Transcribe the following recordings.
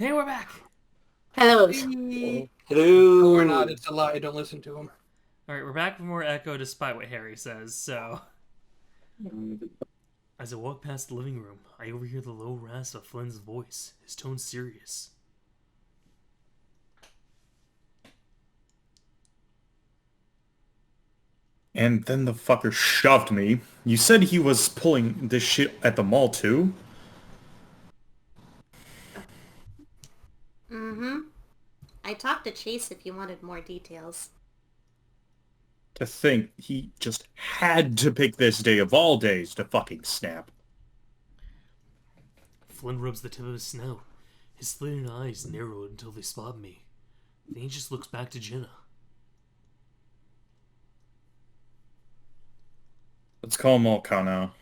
Hey, we're back! Hello. Hey. No, we're Hello. not. It's a lie. Don't listen to him. Alright, we're back with more Echo despite what Harry says, so... As I walk past the living room, I overhear the low rasp of Flynn's voice, his tone serious. And then the fucker shoved me. You said he was pulling this shit at the mall too? Mm-hmm. I talked to Chase if you wanted more details. To think he just had to pick this day of all days to fucking snap. Flynn rubs the tip of his snout. His slitting eyes narrow until they spot me. Then he just looks back to Jenna. Let's call him all now.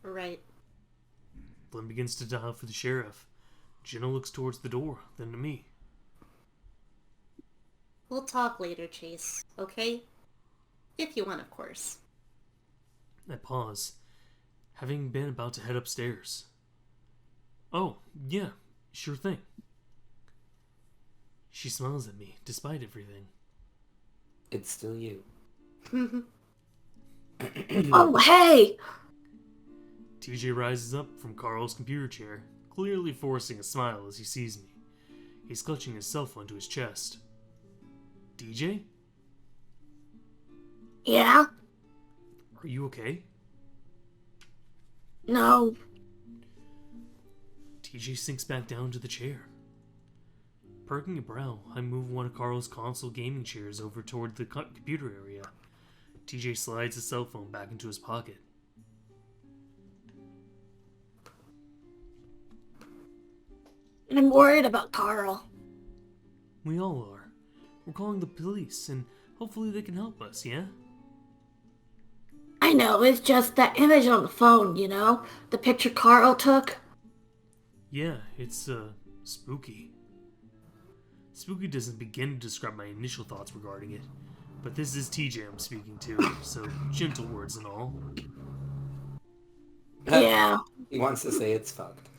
Right. Flynn begins to dial for the sheriff. Jenna looks towards the door, then to me. We'll talk later, Chase. Okay? If you want, of course. I pause, having been about to head upstairs. Oh, yeah, sure thing. She smiles at me, despite everything. It's still you. Oh, hey! TJ rises up from Carl's computer chair, clearly forcing a smile as he sees me. He's clutching his cell phone to his chest. DJ? Yeah? Are you okay? No. TJ sinks back down to the chair. Perking a brow, I move one of Carl's console gaming chairs over toward the computer area. TJ slides his cell phone back into his pocket. I'm worried about Carl. We all are. We're calling the police, and hopefully they can help us, yeah? I know, it's just that image on the phone, you know? The picture Carl took. Yeah, it's, spooky. Spooky doesn't begin to describe my initial thoughts regarding it, but this is TJ I'm speaking to, so gentle words and all. Yeah. He wants to say it's fucked.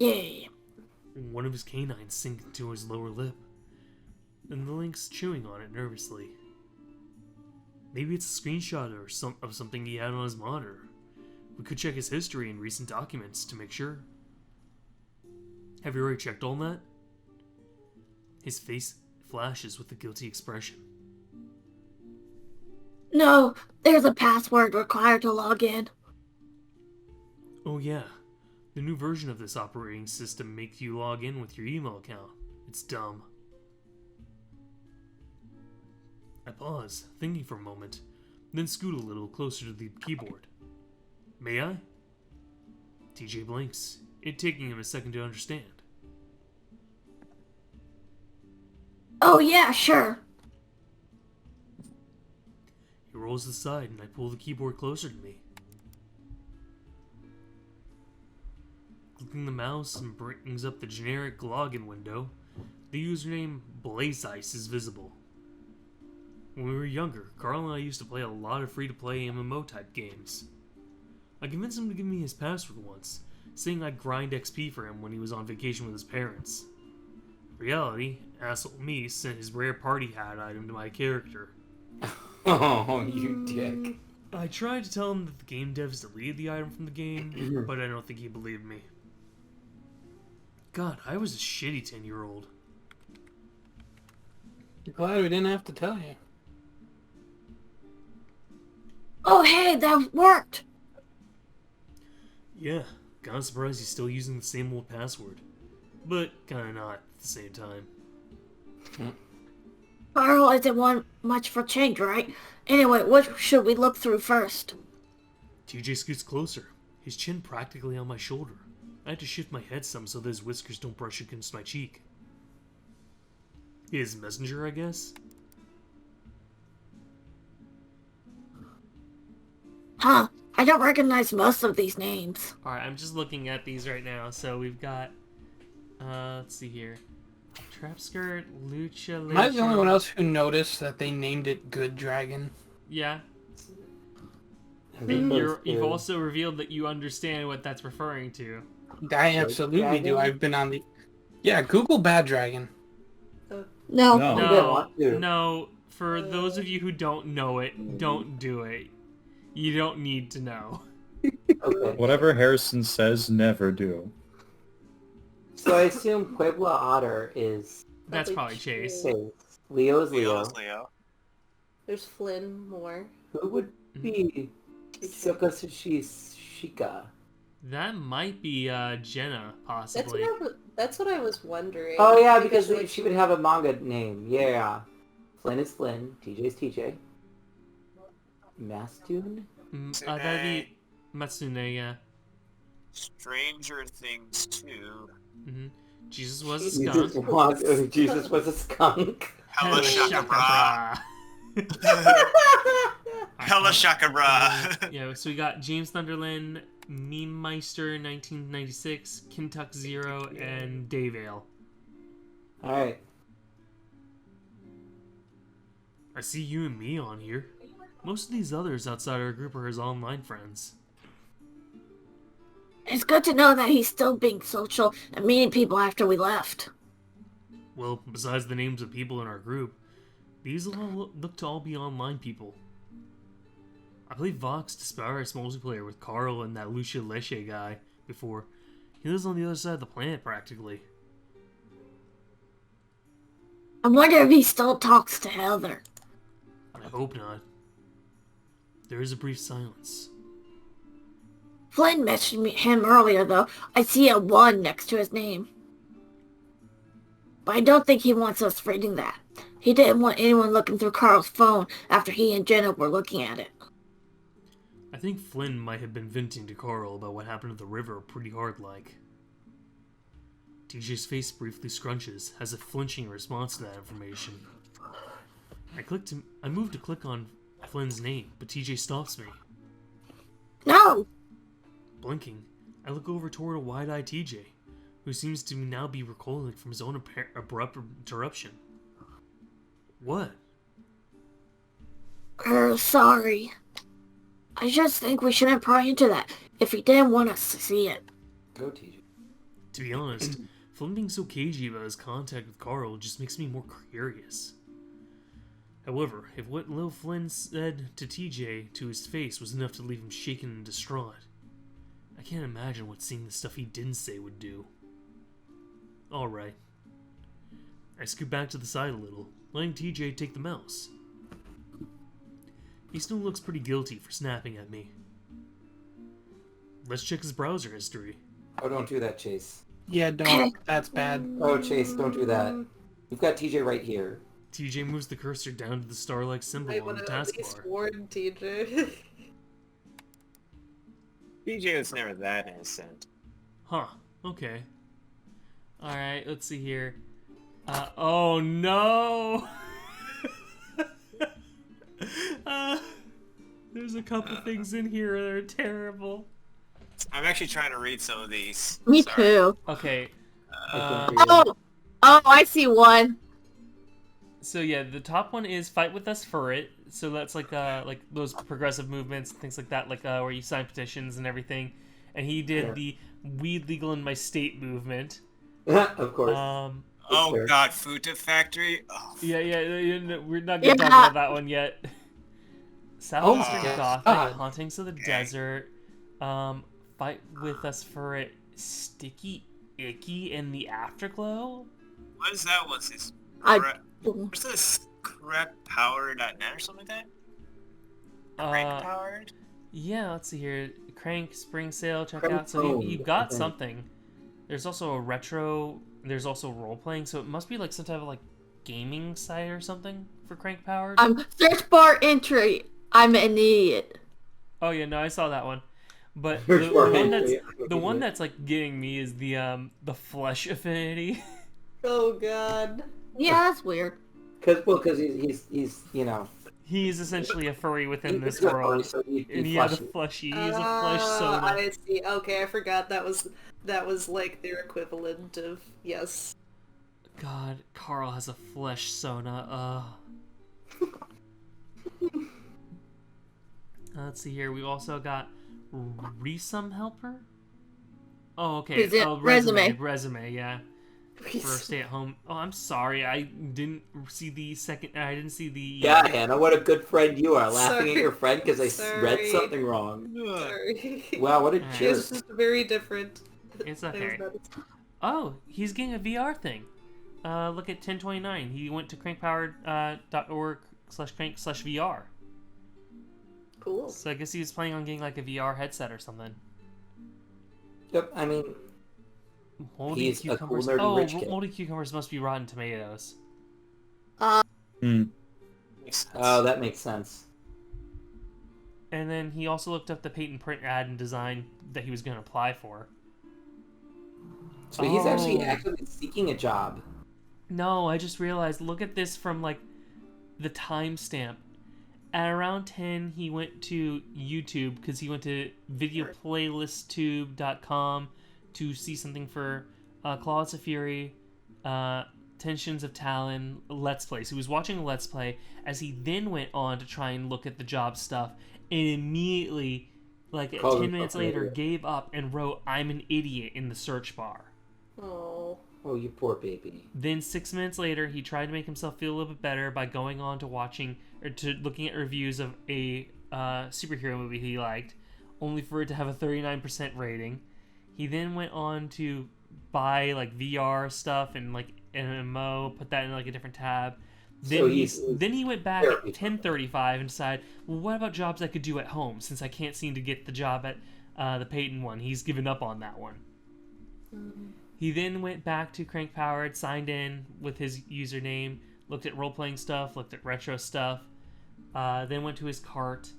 Yeah. One of his canines sink into his lower lip, and the link's chewing on it nervously. Maybe it's a screenshot or of something he had on his monitor. We could check his history and recent documents to make sure. Have you already checked all that? His face flashes with a guilty expression. No, there's a password required to log in. Oh yeah, the new version of this operating system makes you log in with your email account. It's dumb. I pause, thinking for a moment, then scoot a little closer to the keyboard. May I? TJ blinks, it taking him a second to understand. Oh yeah, sure. He rolls aside and I pull the keyboard closer to me. Clicking the mouse and brings up the generic login window, the username BlazeIce is visible. When we were younger, Carl and I used to play a lot of free-to-play MMO-type games. I convinced him to give me his password once, saying I'd grind XP for him when he was on vacation with his parents. In reality, asshole me sent his rare party hat item to my character. Oh, you dick. I tried to tell him that the game devs deleted the item from the game, but I don't think he believed me. God, I was a shitty 10-year-old. Glad we didn't have to tell you. Oh hey, that worked! Yeah, kinda surprised he's still using the same old password. But kinda not at the same time. Carl isn't one much for change, right? Anyway, what should we look through first? TJ scoots closer, his chin practically on my shoulder. I had to shift my head some so those whiskers don't brush against my cheek. His messenger, I guess? Huh, I don't recognize most of these names. Alright, I'm just looking at these right now. So we've got, let's see here. Trap Skirt, Lucha, Am I the only one else who noticed that they named it Good Dragon? Yeah. And Those you've two. also revealed that you understand what that's referring to. I absolutely do. Dragon? I've been on the... Yeah, Google Bad Dragon. No. No. didn't No, want to. no. For those of you who don't know it, don't do it. You don't need to know. Okay. Whatever Harrison says, never do. So I assume Puebla Otter is That's Probably probably Chase. Chase. Leo is Leo Leo. is Leo. There's Flynn Moore. Who would be Shika? That might be Jenna, That's possibly. that's what I was wondering. Oh yeah, because like, she would have a manga name. Yeah. Flynn is Flynn. TJ's TJ. Mastune? That'd be Matsune, yeah. Stranger Things 2. hmm Jesus was a Jesus skunk. Jesus was a skunk. Hella Shaka Bra. Hella Shaka Bra. Yeah, so we got James Thunderland, Meme Meister 1996, Kintuck Zero, and Davale. Alright. I see you and me on here. Most of these others outside our group are his online friends. It's good to know that he's still being social and meeting people after we left. Well, besides the names of people in our group, these all look to all be online people. I played Vox Disparis multiplayer with Carl and that Lucia Leche guy before. He lives on the other side of the planet, practically. I wonder if he still talks to Heather. I hope not. There is a brief silence. Flynn mentioned him earlier, though. I see a 1 next to his name. But I don't think he wants us reading that. He didn't want anyone looking through Carl's phone after he and Jenna were looking at it. I think Flynn might have been venting to Carl about what happened at the river pretty hard-like. TJ's face briefly scrunches, as if flinching in response to that information. I moved to click on Flynn's name, but TJ stops me. No! Blinking, I look over toward a wide-eyed TJ, who seems to now be recoiling from his own abrupt interruption. What? Sorry. I just think we shouldn't pry into that if he didn't want us to see it. Go TJ. To be honest, Flynn being so cagey about his contact with Carl just makes me more curious. However, if what Lil Flynn said to TJ to his face was enough to leave him shaken and distraught, I can't imagine what seeing the stuff he didn't say would do. Alright. I scoot back to the side a little, letting TJ take the mouse. He still looks pretty guilty for snapping at me. Let's check his browser history. Oh, don't do that, Chase. Yeah, don't. That's bad. Oh, Chase, don't do that. You've got TJ right here. TJ moves the cursor down to the star-like symbol I on want the to at least taskbar. warn TJ. BJ was never that innocent. Huh, okay. Alright, let's see here. Oh no! There's a couple things in here that are terrible. I'm actually trying to read some of these. Me Sorry. too. Okay, Oh, I see one. so yeah, the top one is Fight With Us for It. So that's like those progressive movements, things like that, like where you sign petitions and everything. And he did the Weed Legal in My State movement. Of course. Oh Sure. god, Futon Factory. Oh, Yeah, we're not gonna talk Yeah. about that one yet. Oh Southeastern my Gothic, God. Hauntings of the Desert, Fight With Us for It, Sticky Icky, and The Afterglow? what is that? What's this? I- What's this? Crappower.net or something like that? Crank powered? Yeah, let's see here. Crank, Spring Sale, check Crank out. So phone, you I got think. something. There's also a retro, there's also role-playing, so it must be like some type of like gaming site or something for Crank Powered. Search bar entry. I'm an idiot. Oh yeah, no, I saw that one. But Search bar the one that's like getting me is the flesh affinity. Oh god. Yeah, that's weird. Because he's you know. He's essentially a furry within this he's a furry, world. so he's And he had a fleshy. fleshy. He's a flesh soda. I see. Okay, I forgot that was like their equivalent of yes. God, Carl has a flesh Sona. Let's see here. We also got Resum Helper. Oh, okay. Is it Oh, resume, yeah. For stay at home. Oh, I'm sorry. I didn't see the second. I didn't see the. Yeah, Hannah, what a good friend you are. Laughing at Sorry. your friend because I read Sorry. something wrong. Sorry. Wow, what a Alright. jerk. It's just very different. It's I was okay. about to- Oh, he's getting a VR thing. Look at 1029. He went to crankpowered.org/crank/VR. Cool. So I guess he was planning on getting like a VR headset or something. Yep, I mean, Moldy He's a cool, cucumbers. nerdy rich kid. Moldy cucumbers must be Rotten Tomatoes. Hmm. Makes sense. oh, that makes sense. And then he also looked up the patent print ad and design that he was going to apply for. So he's actually Oh. actively seeking a job. No, I just realized. Look at this from like the timestamp. At around 10, he went to YouTube because he went to videoplaylisttube.com to see something for Claws of Fury, Tensions of Talon, Let's Plays. He was watching a Let's Play as he then went on to try and look at the job stuff and immediately, like Called 10 himself minutes an later, idiot. gave up and wrote, "I'm an idiot" in the search bar. Oh. Oh, you poor baby. Then 6 minutes later, he tried to make himself feel a little bit better by going on to watching or to looking at reviews of a superhero movie he liked, only for it to have a 39% rating. He then went on to buy like VR stuff and like MMO, put that in like a different tab. Then So then he went back therapy. at 10:35 and decided, well, what about jobs I could do at home since I can't seem to get the job at the Peyton one? He's given up on that one. He then went back to Crank Powered, signed in with his username, looked at role-playing stuff, looked at retro stuff, then went to his cart.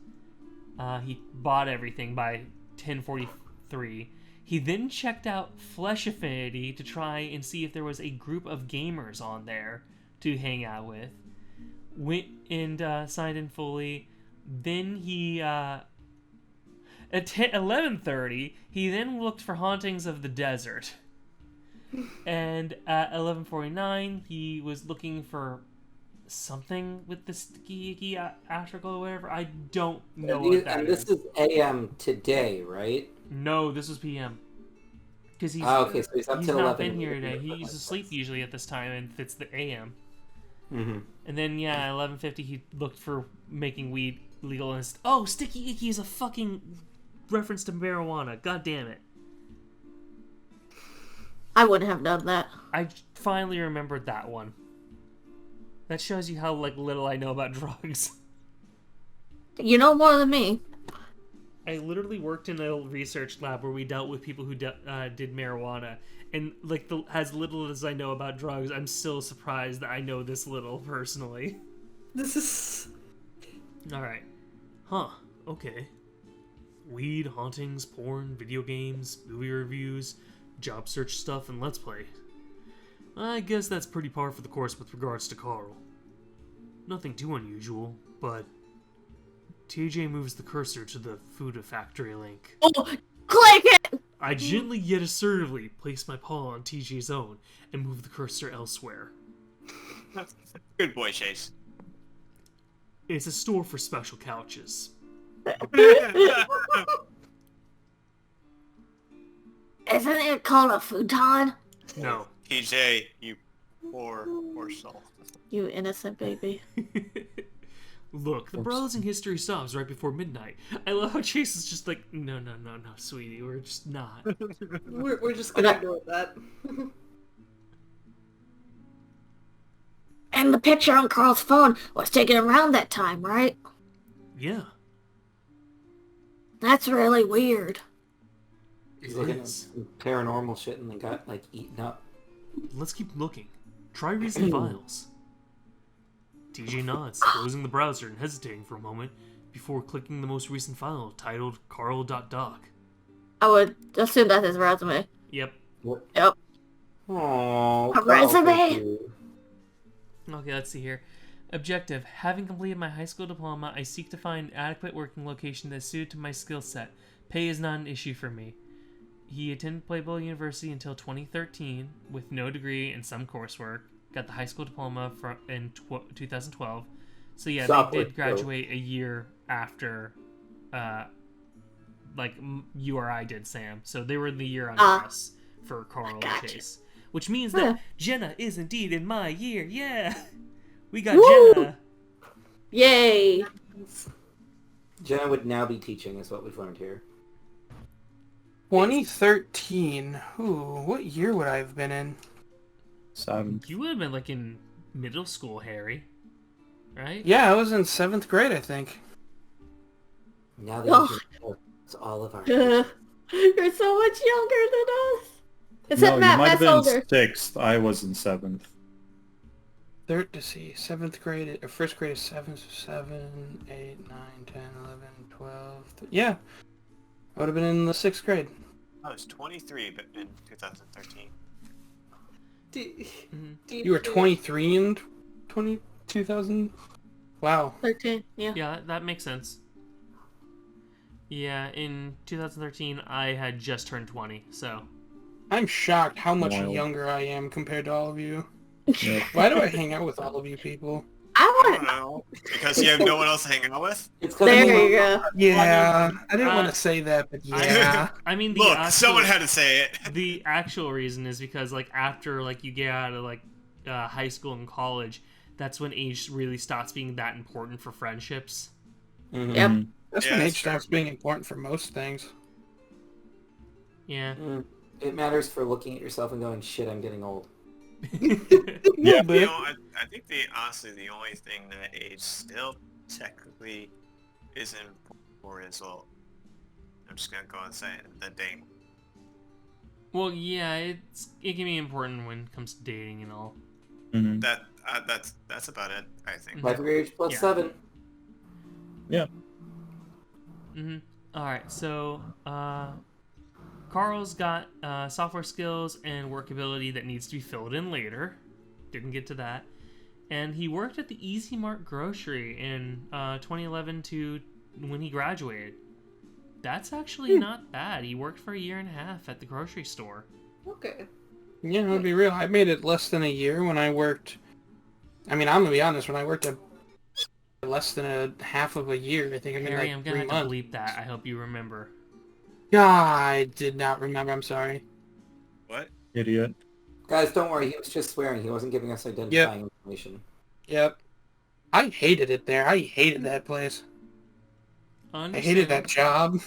He bought everything by 10:43. He then checked out Flesh Affinity to try and see if there was a group of gamers on there to hang out with. Went and signed in fully. Then he... at 11:30, he then looked for Hauntings of the Desert. And at 11:49, he was looking for something with the sticky icky astrical or whatever. I don't know what that and is. this is AM today, right? No, this was PM. Because he's, Okay, so he's up he's till not 11. been here today. He's asleep usually at this time, and it's the AM. Mm-hmm. And then, yeah, at 11:50, he looked for making weed legal. And oh, sticky icky is a fucking reference to marijuana. God damn it. I wouldn't have done that. I finally remembered that one. That shows you how like little I know about drugs. You know more than me. I literally worked in a research lab where we dealt with people who did marijuana, and like as little as I know about drugs, I'm still surprised that I know this little personally. This is... All right, huh? Okay. Weed, hauntings, porn, video games, movie reviews, job search stuff, and let's play. I guess that's pretty par for the course with regards to Carl. Nothing too unusual, but TJ moves the cursor to the food factory link. Oh, click it! I gently yet assertively place my paw on TJ's own and move the cursor elsewhere. Good boy, Chase. It's a store for special couches. Isn't it called a futon? No. TJ, you poor soul. You innocent baby. Look, the browsing history stops right before midnight. I love how Chase is just like, no, sweetie, we're just not. We're just gonna ignore that. And the picture on Carl's phone was taken around that time, right? Yeah, That's really weird. it He's looking at is. some paranormal shit and they got like eaten up. Let's keep looking. Try recent files. TJ nods, closing the browser and hesitating for a moment before clicking the most recent file titled carl.doc. I would assume that's his resume. Yep. Yep. Oh, A resume? Okay, let's see here. Objective. Having completed my high school diploma, I seek to find an adequate working location that is suited to my skill set. Pay is not an issue for me. He attended Playboy University until 2013 with no degree and some coursework. Got the high school diploma in 2012. So yeah, Software they did graduate a year after you or I did, Sam. So they were the year under us for Carl and Chase. Which means that Jenna is indeed in my year. Yeah! We got Woo! Jenna! Yay! Jenna would now be teaching, is what we've learned here. 2013. Ooh, what year would I have been in? 7th. You would have been like in middle school, Harry. Right? Yeah, I was in 7th grade, I think. Now that it's all of our You're so much younger than us. Except No, you Matt, might have Matt's been older. 6th. I was in 7th. Third to see, 7th grade, or 1st grade is 7, so 7, 8, 9, 10, 11, 12. Yeah. I would have been in the 6th grade. I was 23 but in 2013. You were 23 in 2000? Wow. 13, yeah. Yeah, that makes sense. Yeah, in 2013, I had just turned 20, so... I'm shocked how much Wild. younger I am compared to all of you. Yep. Why do I hang out with all of you people? I I want don't know. Because you have no one else to hang out with? It's to... There you go. Yeah, I didn't want to say that, but yeah. I mean, the Look, actual, someone had to say it. The actual reason is because, like, after, like, you get out of, like, high school and college, that's when age really stops being that important for friendships. Mhm. Yep. That's Yeah, when that's age stops being important for most things. Yeah. It matters for looking at yourself and going, shit, I'm getting old. Yeah. You know, I think honestly the only thing that age still technically isn't for is, well, I'm just gonna go and say it, the dating. Well, yeah, it can be important when it comes to dating and all. Mhm. That's about it, I think. Life of age plus Yeah. 7. Yeah. Mm-hmm. Alright, so, Carl's got software skills and workability that needs to be filled in later. Didn't get to that. And he worked at the Easy Mart grocery in 2011 to when he graduated. That's actually not bad. He worked for a year and a half at the grocery store. Okay. Yeah, I'll be real. I made it less than a year when I worked. I mean, I'm gonna be honest. When I worked at less than a half of a year, I think I made Harry, like I'm 3 gonna have months. to bleep that. I hope you remember. I did not remember. I'm sorry. What? Idiot. Guys, don't worry, he was just swearing. He wasn't giving us identifying information. Yep. I hated it there. I hated that place. I hated that job.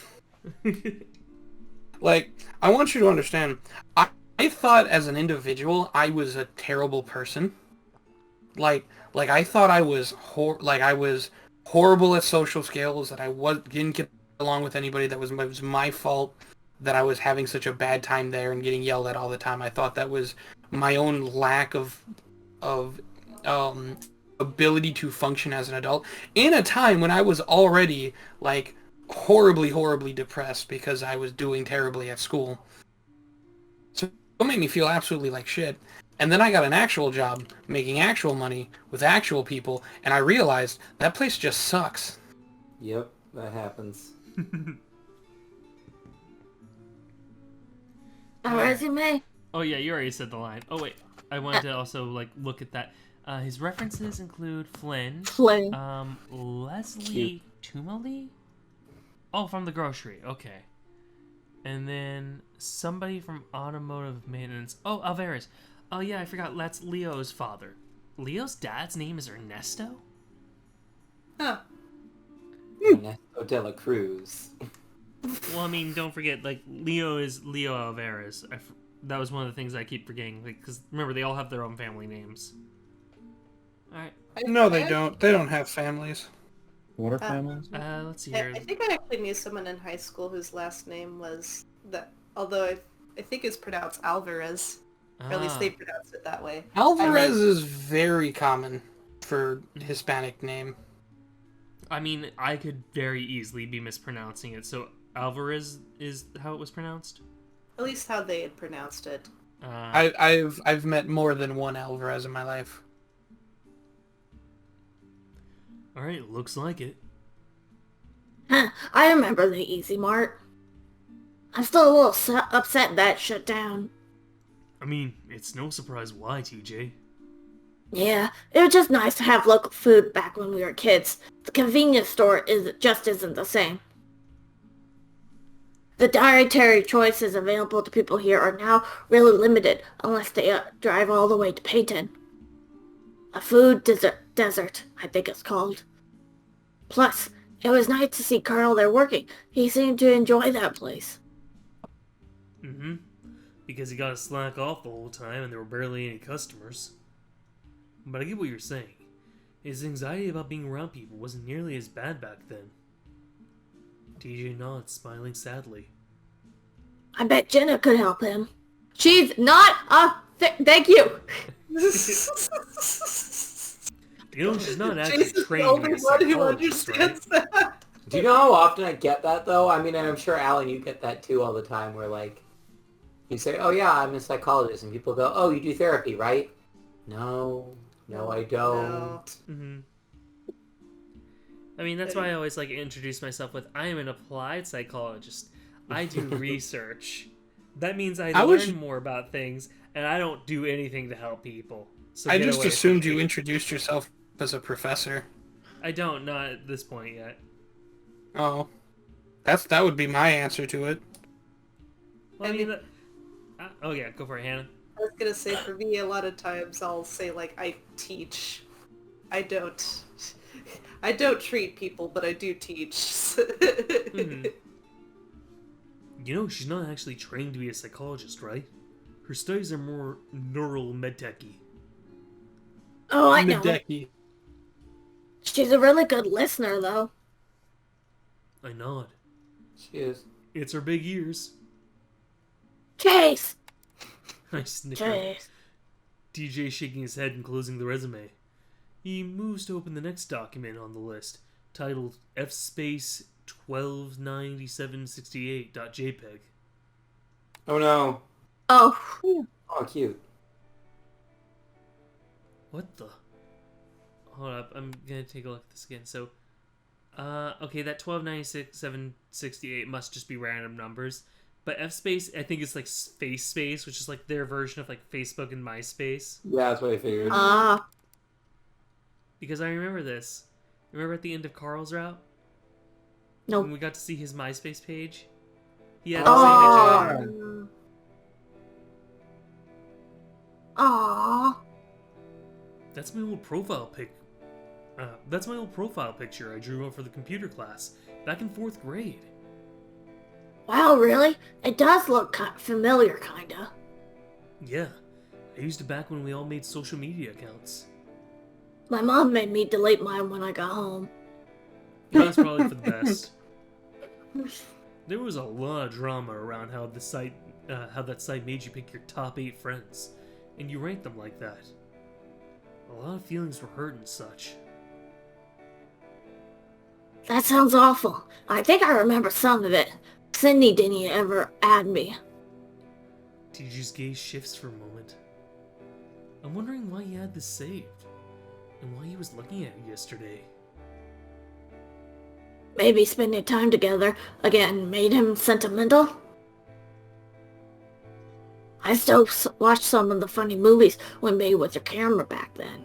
Like, I want you to understand, I thought as an individual I was a terrible person. Like I thought I was horrible at social skills, that didn't get along with anybody, that it was my fault that I was having such a bad time there and getting yelled at all the time. I thought that was my own lack of ability to function as an adult in a time when I was already like horribly depressed because I was doing terribly at school. So it made me feel absolutely like shit. And then I got an actual job making actual money with actual people, and I realized that place just sucks. Yep, that happens. A resume? Oh yeah, you already said the line. Oh wait, I wanted to also like look at that. His references include Flynn, Flynn. Leslie Tumali. Oh, from the grocery. Okay. And then somebody from automotive maintenance. Oh, Alvarez. Oh yeah, I forgot. That's Leo's father. Leo's dad's name is Ernesto? Huh. Ernesto de la Cruz. Well, I mean, don't forget, like, Leo is Leo Alvarez. That was one of the things I keep forgetting, because remember, they all have their own family names. Alright, No, they don't. They don't have families. What are families? let's see here. I think I actually knew someone in high school whose last name was that, although I think it's pronounced Alvarez, or at least they pronounce it that way. Alvarez is very common for Hispanic name. I mean, I could very easily be mispronouncing it, so Alvarez is how it was pronounced? At least how they had pronounced it. I've met more than one Alvarez in my life. Alright, looks like it. Huh, I remember the Easy Mart. I'm still a little upset that shut down. I mean, it's no surprise why, TJ. Yeah, it was just nice to have local food back when we were kids. The convenience store isn't the same. The dietary choices available to people here are now really limited unless they drive all the way to Payton. A food desert, I think it's called. Plus, it was nice to see Carl there working. He seemed to enjoy that place. Mm-hmm. Because he got to slack off the whole time and there were barely any customers. But I get what you're saying. His anxiety about being around people wasn't nearly as bad back then. TJ nods, smiling sadly. I bet Jenna could help him. She's not thank you. You know, she's not actually Jason's the trained only to be a one who psychologist, right? understands that. Do you know how often I get that though? I mean, and I'm sure Alan, you get that too all the time. Where like, you say, "Oh yeah, I'm a psychologist," and people go, "Oh, you do therapy, right?" No, I don't. No. Mm-hmm. I mean, that's why I always like introduce myself with, I am an applied psychologist. I do research. That means I learn more about things, and I don't do anything to help people. So I get just away assumed from you me. introduced yourself as a professor. I don't, not at this point yet. Oh. That would be my answer to it. Well, I mean, oh yeah, go for it, Hannah. I was gonna say, for me, a lot of times I'll say like, I teach. I don't treat people, but I do teach. Mm-hmm. You know, she's not actually trained to be a psychologist, right? Her studies are more neural medtechy. Oh, I know. Hideki. She's a really good listener, though. I nod. She is. It's her big ears. Chase! I snicker. Chase. DJ shaking his head and closing the resume. He moves to open the next document on the list, titled fspace 129768.jpg. Oh no. Oh, Oh, cute. What the? Hold up, I'm gonna take a look at this again. So, okay, that 1296.768 must just be random numbers. But fspace, I think it's like face space, which is like their version of like Facebook and MySpace. Yeah, that's what I figured. Because I remember this. Remember at the end of Carl's route? Nope. When we got to see his MySpace page? He had Oh. the same picture. Aww. That's my old profile pic. That's my old profile picture I drew up for the computer class back in 4th grade. Wow, really? It does look familiar, kinda. Yeah, I used it back when we all made social media accounts. My mom made me delete mine when I got home. That's probably for the best. There was a lot of drama around how the site, how that site made you pick your top 8 friends, and you ranked them like that. A lot of feelings were hurt and such. That sounds awful. I think I remember some of it. Sydney didn't ever add me. TJ's gaze shifts for a moment. I'm wondering why he had this saved, and why he was looking at it yesterday. Maybe spending time together again made him sentimental? I still watch some of the funny movies we made with your camera back then.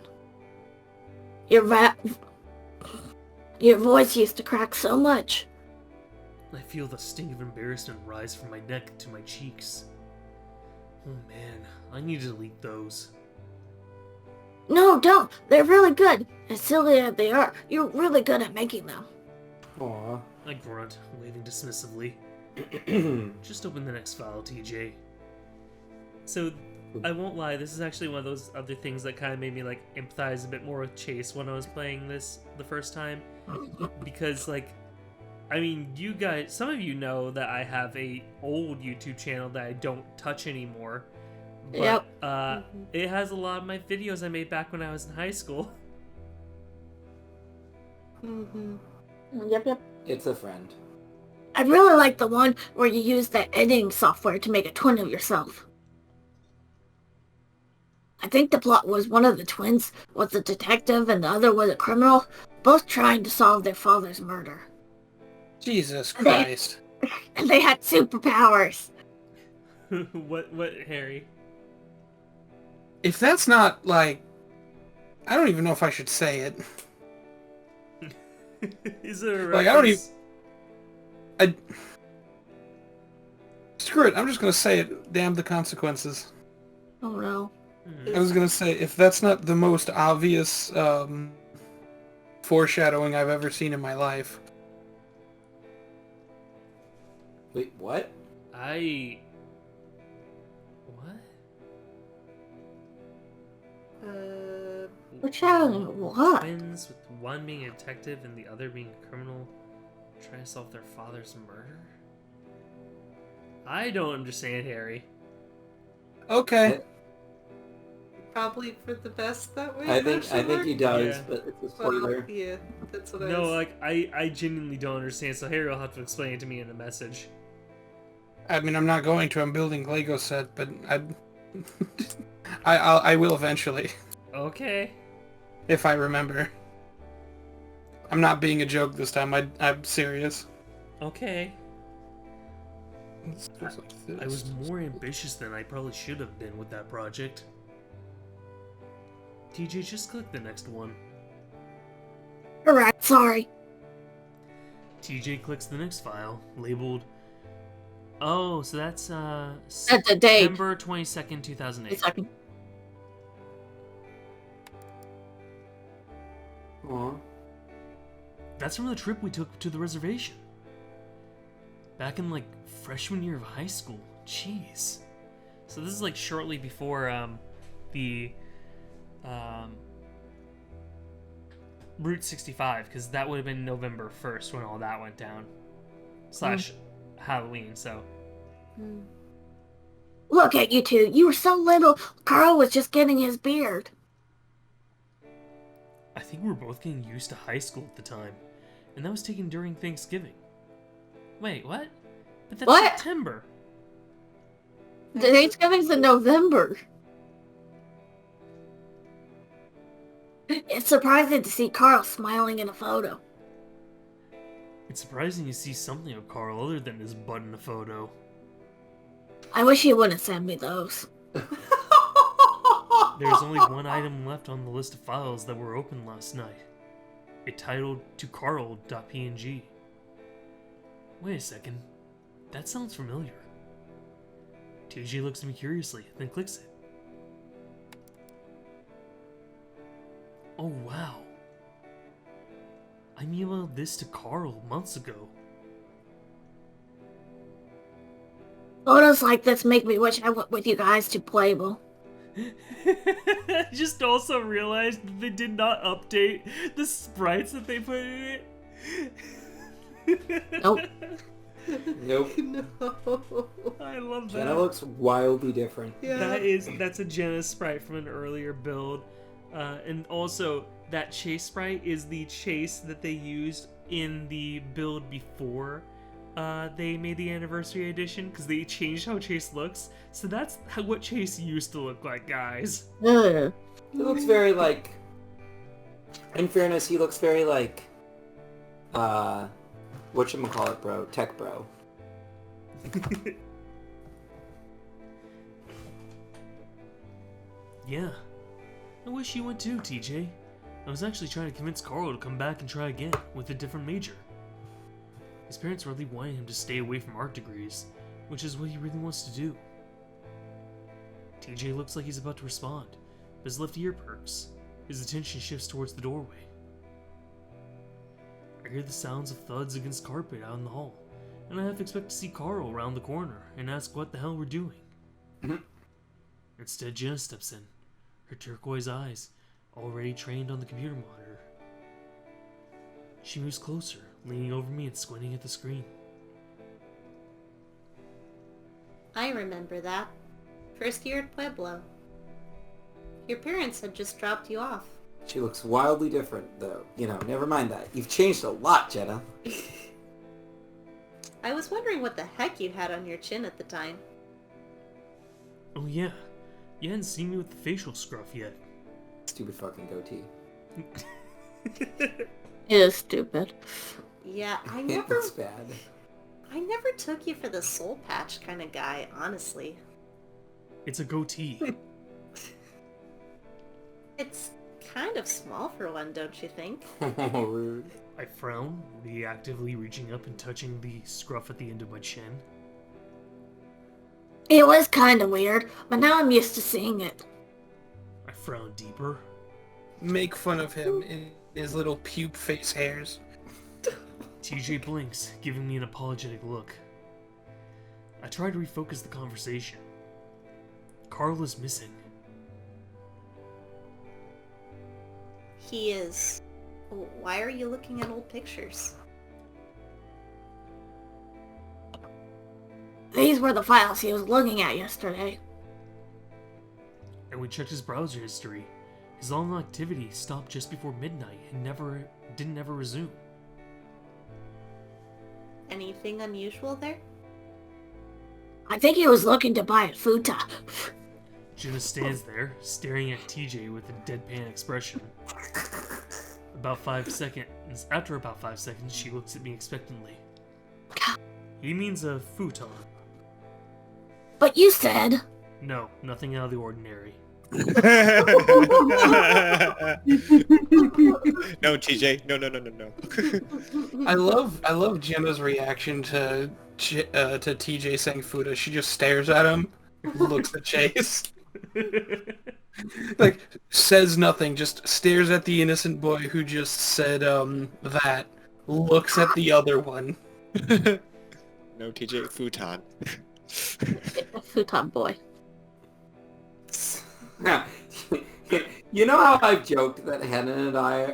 Your voice used to crack so much. I feel the sting of embarrassment rise from my neck to my cheeks. Oh man, I need to delete those. No, don't. They're really good. As silly as they are, you're really good at making them. Aw. I grunt, waving dismissively. Just open the next file, TJ. So, I won't lie, this is actually one of those other things that kind of made me, like, empathize a bit more with Chase when I was playing this the first time. Because, like, I mean, you guys, some of you know that I have a old YouTube channel that I don't touch anymore. But, Yep. It has a lot of my videos I made back when I was in high school. Mm-hmm. Yep. It's a friend. I really like the one where you use that editing software to make a twin of yourself. I think the plot was one of the twins was a detective and the other was a criminal, both trying to solve their father's murder. Jesus Christ. And they had superpowers. What, Harry? If that's not, like... I don't even know if I should say it. Is it a Like, I don't reference? screw it. I'm just gonna say it. Damn the consequences. Oh no. I was gonna say, if that's not the most obvious foreshadowing I've ever seen in my life. Wait, what? What? Foreshadowing what? Twins, with one being a detective and the other being a criminal, trying to solve their father's murder? I don't understand, Harry. Okay. Probably for the best that way. I think he does, Yeah. but it's a Well, spoiler. yeah, that's what I No, was... like, I genuinely don't understand, so Harry will have to explain it to me in a message. I mean, I'm not going to. I'm building Lego set, but I will eventually, Okay. if I remember. I'm not being a joke this time. I'm serious. Okay. This goes like this. I was more ambitious than I probably should have been with that project. TJ, just click the next one. Alright, sorry. TJ clicks the next file, labeled... Oh, so that's, That's a date. September 22nd, 2008. A second. Aw. That's from the trip we took to the reservation. Back in, like, freshman year of high school. Jeez. So this is, like, shortly before, the, Route 65, because that would have been November 1st when all that went down. Slash Halloween, so... Look at you two. You were so little. Carl was just getting his beard. I think we were both getting used to high school at the time, and that was taken during Thanksgiving. Wait, what? But that's What? September. Thanksgiving's in November. It's surprising to see Carl smiling in a photo. It's surprising to see something of Carl other than his butt in a photo. I wish he wouldn't send me those. There's only one item left on the list of files that were opened last night. It titled to Carl.png. Wait a second. That sounds familiar. TJ looks at me curiously, then clicks it. Oh wow. I emailed this to Carl months ago. Photos like this make me wish I went with you guys to Playable. I just also realized that they did not update the sprites that they put in it. Nope. Nope. No. I love that. Jenna looks wildly different. Yeah. That's a Jenna sprite from an earlier build. And also, that Chase sprite is the Chase that they used in the build before they made the anniversary edition, because they changed how Chase looks. So that's what Chase used to look like, guys. Ugh. He looks very like... In fairness, he looks very like... whatchamacallit, bro? Tech bro. Yeah. I wish you would too, TJ. I was actually trying to convince Carl to come back and try again, with a different major. His parents really wanted him to stay away from art degrees, which is what he really wants to do. TJ looks like he's about to respond, but his left ear perks. His attention shifts towards the doorway. I hear the sounds of thuds against carpet out in the hall, and I half expect to see Carl around the corner and ask what the hell we're doing. Instead, Jenna steps in, her turquoise eyes already trained on the computer monitor. She moves closer, leaning over me and squinting at the screen. I remember that. First year at Pueblo. Your parents had just dropped you off. She looks wildly different, though. You know, never mind that. You've changed a lot, Jenna. I was wondering what the heck you had on your chin at the time. Oh yeah, you hadn't seen me with the facial scruff yet. Stupid fucking goatee. It is stupid. Yeah, I It never looks bad. took you for the soul patch kind of guy, honestly. It's a goatee. It's kind of small for one, don't you think? Oh, rude. I frown, reactively reaching up and touching the scruff at the end of my chin. It was kinda weird, but now I'm used to seeing it. I frowned deeper. Make fun of him in his little pupe face hairs. TJ blinks, giving me an apologetic look. I try to refocus the conversation. Carl is missing. He is. Why are you looking at old pictures? These were the files he was looking at yesterday. And we checked his browser history. His online activity stopped just before midnight and didn't ever resume. Anything unusual there? I think he was looking to buy a Futon. Jenna stands there, staring at TJ with a deadpan expression. After about 5 seconds, she looks at me expectantly. He means a futon. But you said... No, nothing out of the ordinary. No, TJ. No. I love Jenna's reaction to TJ saying Fuda. She just stares at him, looks at Chase. Like, says nothing, just stares at the innocent boy who just said, that, looks at the other one. No, TJ. Futon. Futon boy. You know how I've joked that Hannah and I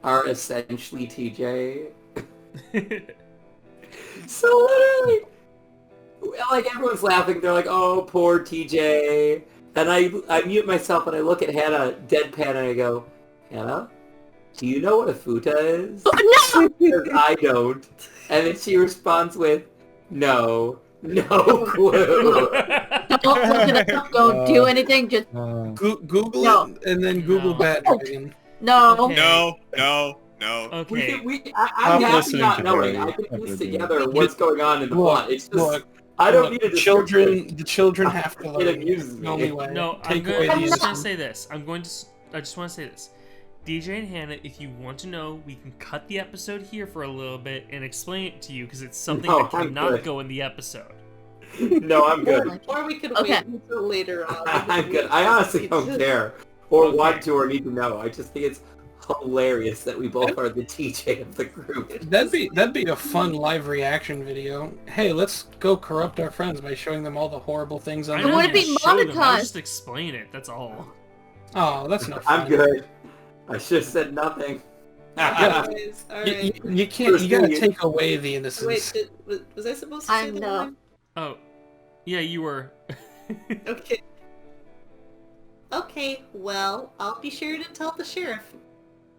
are essentially TJ? So literally, like, everyone's laughing. They're like, "Oh, poor TJ." And I mute myself and I look at Hannah deadpan and I go, "Hannah, do you know what a futa is?" Oh, no! Because I don't. And then she responds with, "No clue." Don't look it up, don't do anything, just... Google No. it, and then Google No. Bad Dragon. No. Okay. No. Okay. I'm happy listening not to knowing. Barry. I can I'm piece listening. together what's going on in the plot. It's just, Look, I don't look, need a description. the children have to It learn. amuses It's me. the only way. No, Take away the I'm just gonna innocence. say this. I just want to say this. DJ and Hannah, if you want to know, we can cut the episode here for a little bit and explain it to you because it's something No, that I'm cannot good. go in the episode. No, I'm good. Or we could Okay. wait until later on. I'm good. I honestly don't care or want to or need to know. I just think it's hilarious that we both are the TJ of the group. That'd be a fun live reaction video. Hey, let's go corrupt our friends by showing them all the horrible things on I the don't wanna need be to show them, I monetized. just explain it. That's all. Oh, that's not fun. I'm good. I should have said nothing. Yeah. Anyways, You, alright. you can't. You gotta First, take away the innocence. Wait, was I supposed to say the know. line? Oh, yeah, you were. Okay. Okay, well, I'll be sure to tell the sheriff.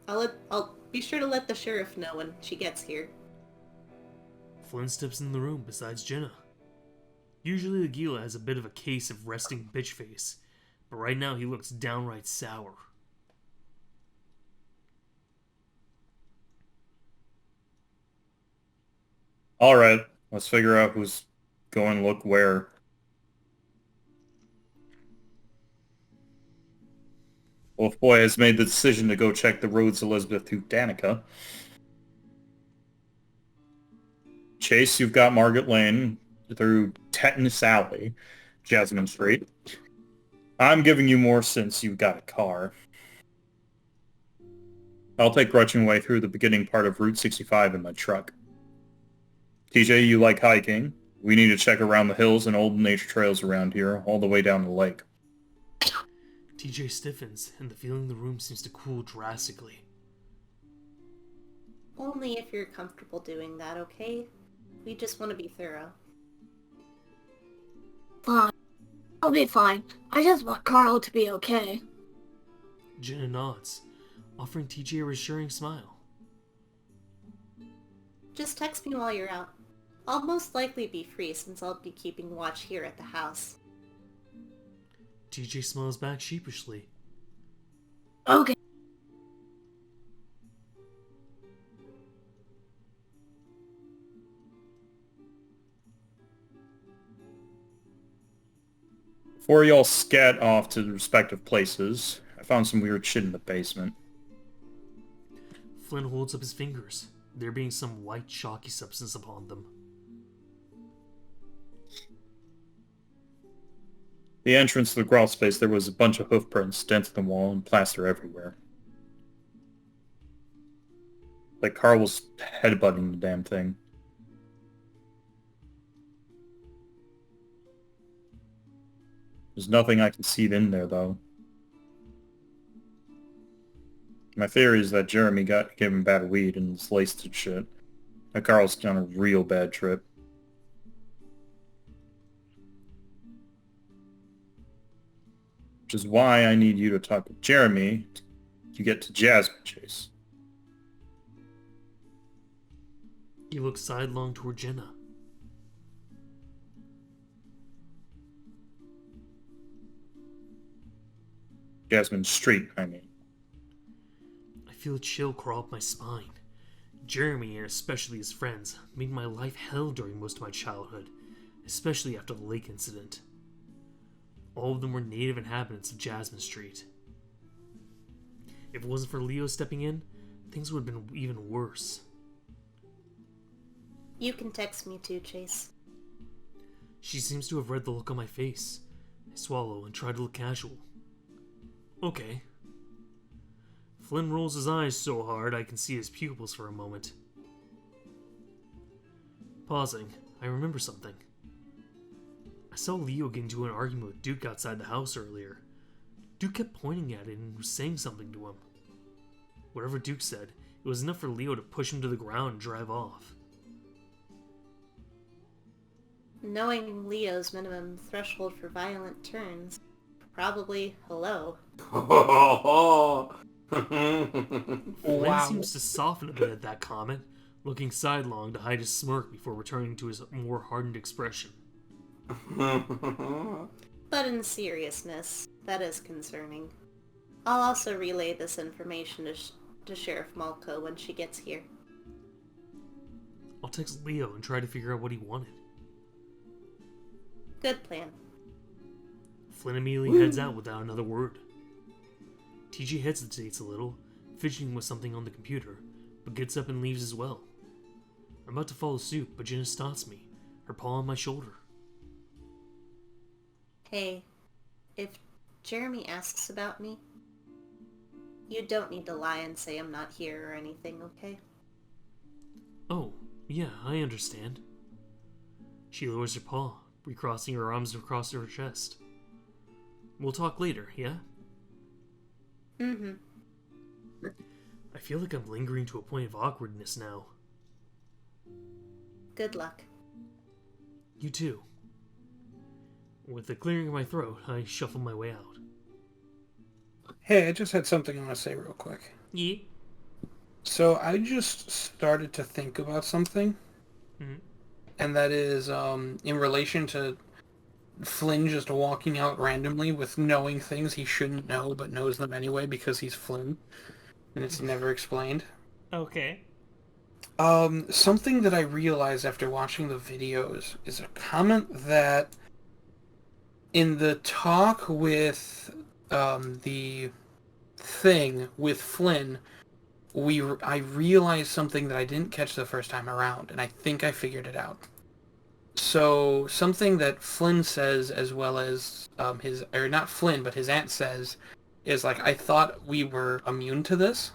I'll be sure to let the sheriff know when she gets here. Flynn steps in the room besides Jenna. Usually Aguila has a bit of a case of resting bitch face, but right now he looks downright sour. All right, let's figure out who's going look where. Wolf Boy has made the decision to go check the roads Elizabeth to Danica. Chase, you've got Margaret Lane through Tetanus Alley, Jasmine Street. I'm giving you more since you've got a car. I'll take Gretchen Way through the beginning part of Route 65 in my truck. TJ, you like hiking? We need to check around the hills and old nature trails around here, all the way down the lake. TJ stiffens, and the feeling in the room seems to cool drastically. Only if you're comfortable doing that, okay? We just want to be thorough. Fine. I'll be fine. I just want Carl to be okay. Jenna nods, offering TJ a reassuring smile. Just text me while you're out. I'll most likely be free since I'll be keeping watch here at the house. TJ smiles back sheepishly. Okay. Before y'all scat off to the respective places, I found some weird shit in the basement. Flynn holds up his fingers, there being some white chalky substance upon them. The entrance to the crawl space, there was a bunch of hoof prints, dents in the wall, and plaster everywhere. Like Carl was headbutting the damn thing. There's nothing I can see in there, though. My theory is that Jeremy gave him bad weed and is laced and shit. That Carl's on a real bad trip. Which is why I need you to talk with Jeremy to get to Jasmine Chase. He looks sidelong toward Jenna. Jasmine Street, I mean. I feel a chill crawl up my spine. Jeremy, and especially his friends, made my life hell during most of my childhood, especially after the lake incident. All of them were native inhabitants of Jasmine Street. If it wasn't for Leo stepping in, things would have been even worse. You can text me too, Chase. She seems to have read the look on my face. I swallow and try to look casual. Okay. Flynn rolls his eyes so hard I can see his pupils for a moment. Pausing, I remember something. I saw Leo get into an argument with Duke outside the house earlier. Duke kept pointing at it and was saying something to him. Whatever Duke said, it was enough for Leo to push him to the ground and drive off. Knowing Leo's minimum threshold for violent turns, probably hello. Flynn seems to soften a bit at that comment, looking sidelong to hide his smirk before returning to his more hardened expression. But in seriousness, that is concerning. I'll also relay this information to Sheriff Malco when she gets here. I'll text Leo and try to figure out what he wanted. Good plan. Flynn immediately heads out without another word. TJ hesitates a little, fidgeting with something on the computer, but gets up and leaves as well. I'm about to follow suit, but Jenna stops me, her paw on my shoulder. Hey, if Jeremy asks about me, you don't need to lie and say I'm not here or anything, okay? Oh, yeah, I understand. She lowers her paw, recrossing her arms across her chest. We'll talk later, yeah? Mm-hmm. I feel like I'm lingering to a point of awkwardness now. Good luck. You too. With the clearing of my throat, I shuffle my way out. Hey, I just had something I want to say real quick. Yeah? So I just started to think about something. Mm-hmm. And that is in relation to Flynn just walking out randomly with knowing things he shouldn't know but knows them anyway because he's Flynn. And it's never explained. Okay. Something that I realized after watching the videos is a comment that in the talk with the thing with Flynn, I realized something that I didn't catch the first time around, and I think I figured it out. So something that Flynn says, as well as not Flynn, but his aunt says, is like, I thought we were immune to this,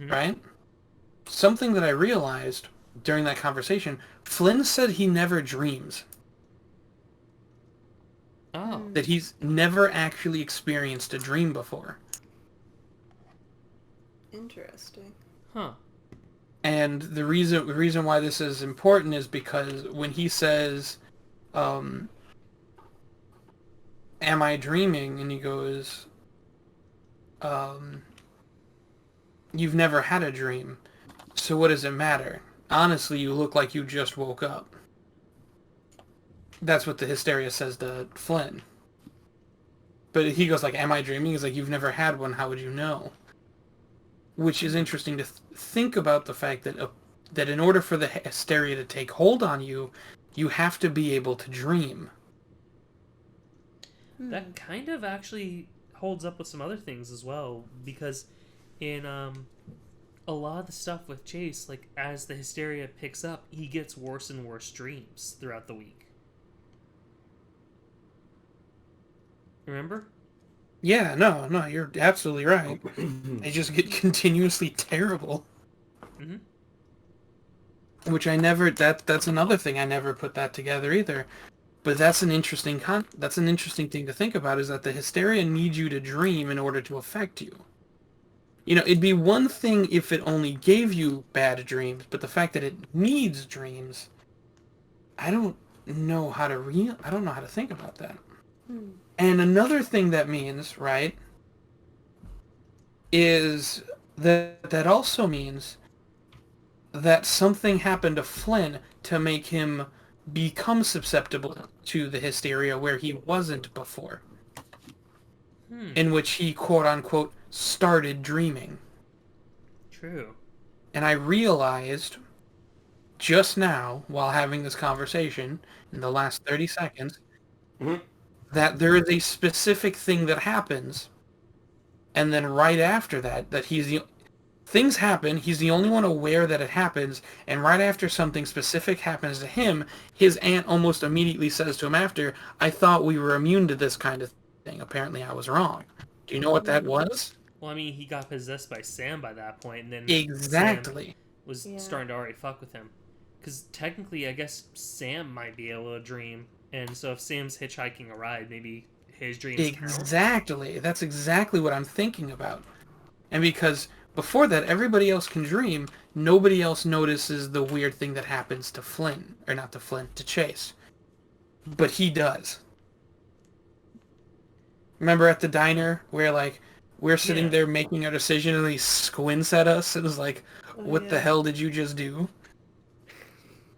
right? Something that I realized during that conversation, Flynn said he never dreams. Oh. That he's never actually experienced a dream before. Interesting. Huh. And the reason why this is important is because when he says, am I dreaming? And he goes, you've never had a dream. So what does it matter? Honestly, you look like you just woke up. That's what the hysteria says to Flynn. But he goes like, am I dreaming? He's like, you've never had one, how would you know? Which is interesting to think about the fact that that in order for the hysteria to take hold on you, you have to be able to dream. That kind of actually holds up with some other things as well, because in a lot of the stuff with Chase, like as the hysteria picks up, he gets worse and worse dreams throughout the week. Remember? Yeah, no, you're absolutely right. They just get continuously terrible. Mm-hmm. Which I never, that's another thing, I never put that together either. But that's an interesting thing to think about, is that the hysteria needs you to dream in order to affect you. You know, it'd be one thing if it only gave you bad dreams, but the fact that it needs dreams, I don't know how to think about that. And another thing that means, right, is that also means that something happened to Flynn to make him become susceptible to the hysteria where he wasn't before. In which he, quote-unquote, started dreaming. True. And I realized just now, while having this conversation, in the last 30 seconds, that there is a specific thing that happens, and then right after that things happen, he's the only one aware that it happens, and right after something specific happens to him, his aunt almost immediately says to him after, I thought we were immune to this kind of thing. Apparently I was wrong. Do you know what that was? Well, I mean, he got possessed by Sam by that point, and then Exactly. Sam was starting to already fuck with him. Because technically, I guess Sam might be able to dream, and so if Sam's hitchhiking a ride, maybe his dreams Exactly. Count. That's exactly what I'm thinking about. And because before that, everybody else can dream, nobody else notices the weird thing that happens to Flynn. Or not to Flynn, to Chase. But he does. Remember at the diner where, like, we're sitting there making our decision and he squints at us and is like, what the hell did you just do?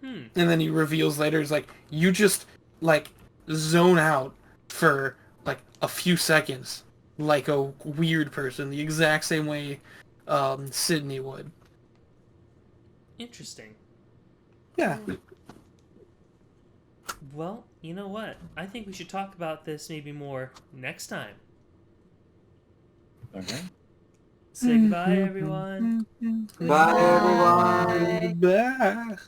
And then he reveals later, he's like, you just, like, zone out for, like, a few seconds. Like a weird person, the exact same way Sydney would. Interesting. Yeah. Well, you know what? I think we should talk about this maybe more next time. Okay. Say goodbye, everyone. Bye, everyone. Bye.